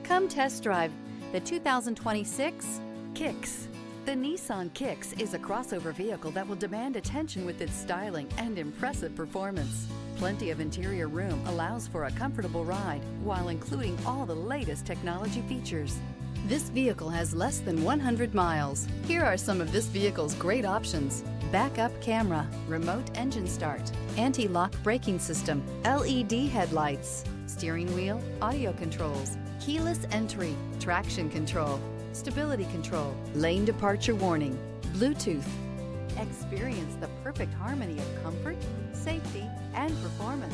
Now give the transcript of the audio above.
Come test drive the 2026 Kicks. The Nissan Kicks is a crossover vehicle that will demand attention with its styling and impressive performance. Plenty of interior room allows for a comfortable ride while including all the latest technology features. This vehicle has less than 100 miles. Here are some of this vehicle's great options: backup camera, remote engine start, anti-lock braking system, LED headlights, steering wheel audio controls, keyless entry, traction control, stability control, lane departure warning, Bluetooth. Experience the perfect harmony of comfort, safety, and performance.